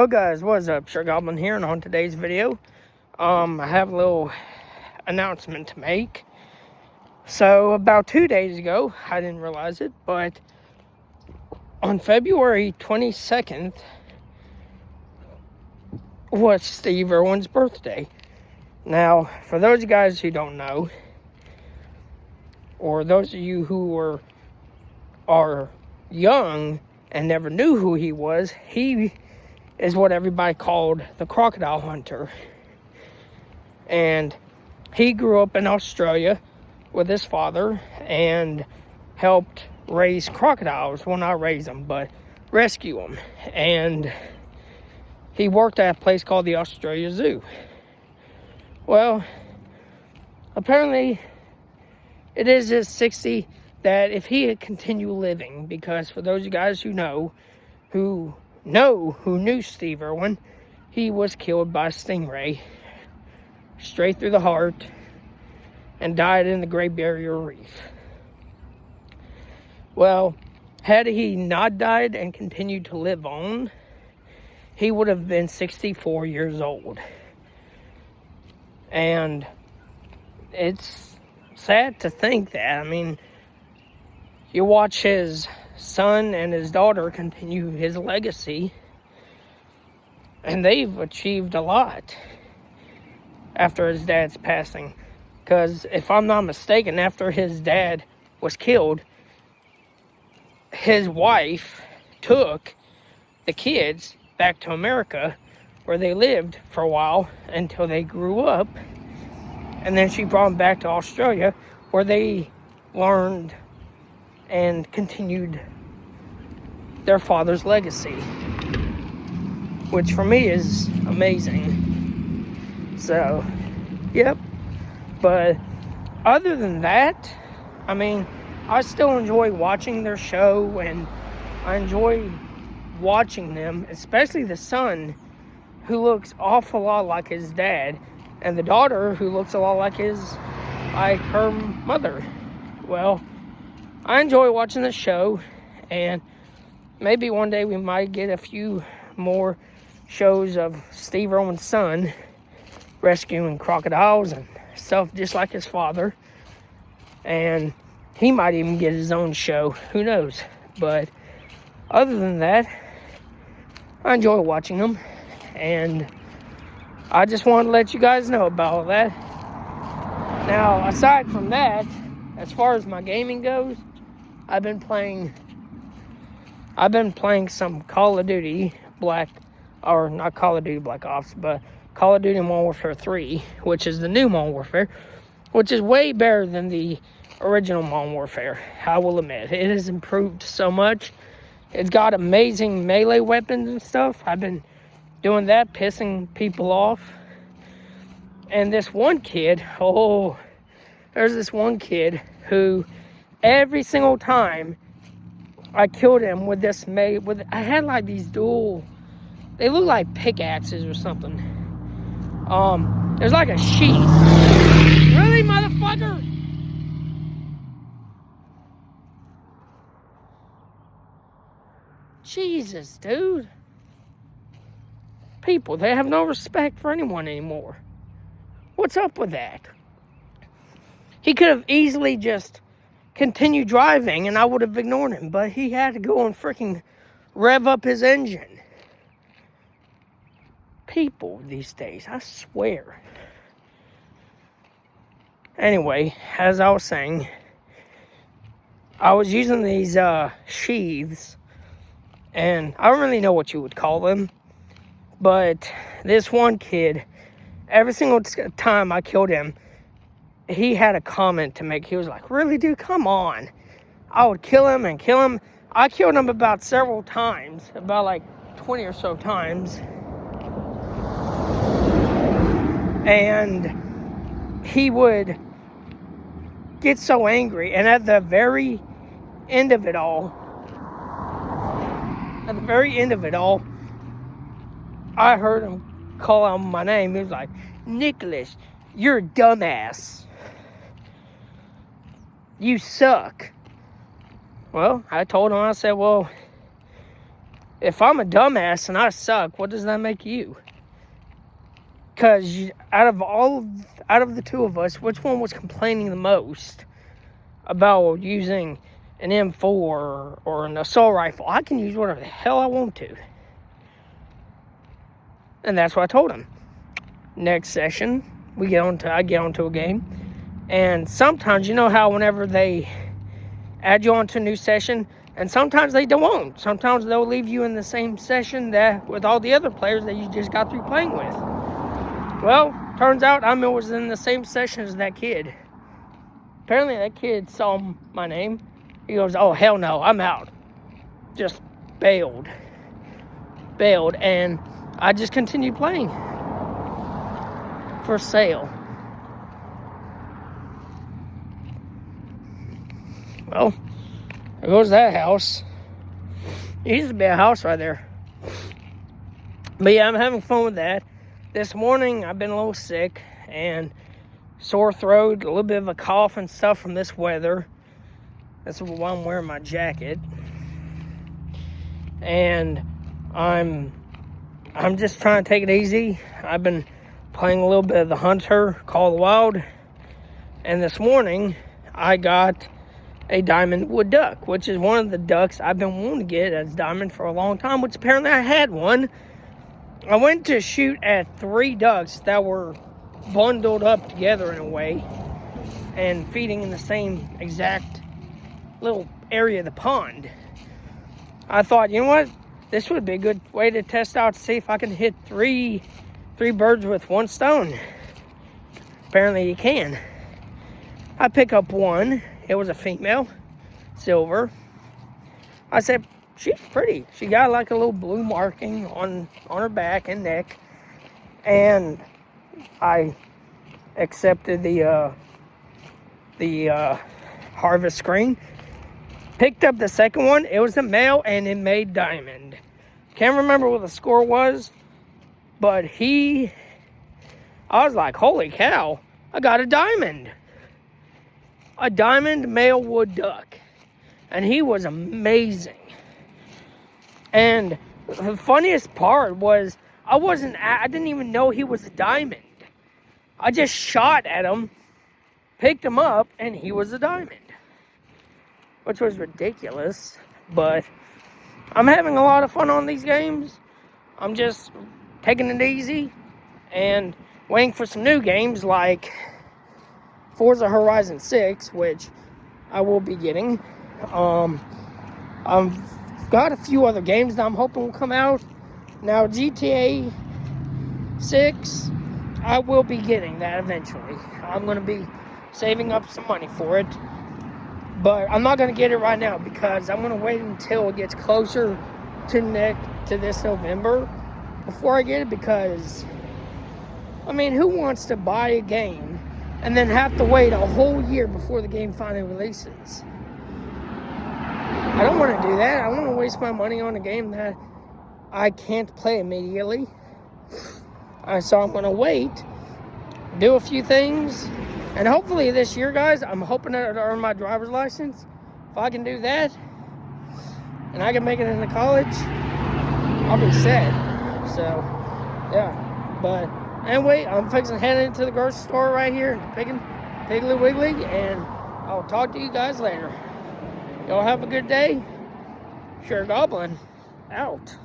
Hello guys, what's up? Sure Goblin here, and on today's video, I have a little announcement to make. So about 2 days ago, I didn't realize it, but on February 22nd was Steve Irwin's birthday. Now, for those of you guys who don't know, or those of you who are young and never knew who he was, he is what everybody called the crocodile hunter. And he grew up in Australia with his father and helped raise crocodiles. Well, not raise them, but rescue them. And he worked at a place called the Australia Zoo. Well, apparently it is his 60 that if he had continued living, because for those of you guys who knew Steve Irwin, he was killed by a stingray straight through the heart and died in the Great Barrier Reef. Well, had he not died and continued to live on, he would have been 64 years old. And it's sad to think that. I mean, you watch his son and his daughter continue his legacy, and they've achieved a lot after his dad's passing. Because if I'm not mistaken, after his dad was killed, his wife took the kids back to America, where they lived for a while until they grew up, and then she brought them back to Australia, where they learned and continued their father's legacy, which for me is amazing. So, yep. But other than that, I mean, I still enjoy watching their show, and I enjoy watching them, especially the son, who looks awful lot like his dad, and the daughter, who looks a lot like her mother. Well, I enjoy watching the show, and maybe one day we might get a few more shows of Steve Irwin's son rescuing crocodiles and stuff just like his father. And he might even get his own show. Who knows? But other than that, I enjoy watching them. And I just wanted to let you guys know about all that. Now, aside from that, as far as my gaming goes, I've been playing some Call of Duty not Call of Duty Black Ops, but Call of Duty Modern Warfare 3, which is the new Modern Warfare, which is way better than the original Modern Warfare. I will admit, it has improved so much. It's got amazing melee weapons and stuff. I've been doing that, pissing people off. And this one kid, there's this one kid who every single time I killed him with this I had like these dual, they look like pickaxes or something. There's like a sheath. Really, motherfucker? Jesus, dude. People, they have no respect for anyone anymore. What's up with that? He could have easily just continued driving and I would have ignored him, but he had to go and freaking rev up his engine. People these days, I swear. Anyway, as I was saying, I was using these sheaths, and I don't really know what you would call them, but this one kid, every single time I killed him, he had a comment to make. He was like, really, dude, come on. I would kill him and kill him. I killed him about several times, about like 20 or so times. And he would get so angry. And at the very end of it all, I heard him call out my name. He was like, Nicholas, you're a dumbass. You suck. Well, I told him, I said, well, if I'm a dumbass and I suck, what does that make you? Because out of the two of us, which one was complaining the most about using an M4 or an assault rifle? I can use whatever the hell I want to. And that's what I told him. Next session, I get onto a game. And sometimes, you know how whenever they add you onto a new session, and sometimes they don't. Sometimes they'll leave you in the same session that with all the other players that you just got through playing with. Well, turns out I was in the same session as that kid. Apparently that kid saw my name. He goes, oh, hell no, I'm out. Just bailed, and I just continued playing. For sale. Well, there goes that house. There used to be a house right there. But yeah, I'm having fun with that. This morning, I've been a little sick and sore throat, a little bit of a cough and stuff from this weather. That's why I'm wearing my jacket. And I'm just trying to take it easy. I've been playing a little bit of the Hunter, Call of the Wild. And this morning, I got a diamond wood duck, which is one of the ducks I've been wanting to get as diamond for a long time, which apparently I had one. I went to shoot at 3 ducks that were bundled up together in a way and feeding in the same exact little area of the pond. I thought, you know what? This would be a good way to test out to see if I can hit three birds with one stone. Apparently you can. I pick up one. It was a female, silver. I said, she's pretty. She got like a little blue marking on her back and neck. And I accepted the harvest screen. Picked up the second one. It was a male and it made diamond. Can't remember what the score was, but I was like, holy cow, I got a diamond. A diamond male wood duck. And he was amazing. And the funniest part was, I didn't even know he was a diamond. I just shot at him, picked him up, and he was a diamond. Which was ridiculous, but I'm having a lot of fun on these games. I'm just taking it easy and waiting for some new games like Forza Horizon 6, which I will be getting. I've got a few other games that I'm hoping will come out. Now, GTA 6, I will be getting that eventually. I'm going to be saving up some money for it. But I'm not going to get it right now because I'm going to wait until it gets closer to this November before I get it, because, I mean, who wants to buy a game and then have to wait a whole year before the game finally releases? I don't want to do that. I want to waste my money on a game that I can't play immediately. So I'm going to wait, do a few things, and hopefully this year, guys, I'm hoping to earn my driver's license. If I can do that, and I can make it into college, I'll be set. So, yeah. But anyway, I'm fixing to head into the grocery store right here and picking Piggly Wiggly, and I'll talk to you guys later. Y'all have a good day. Sure Goblin, out.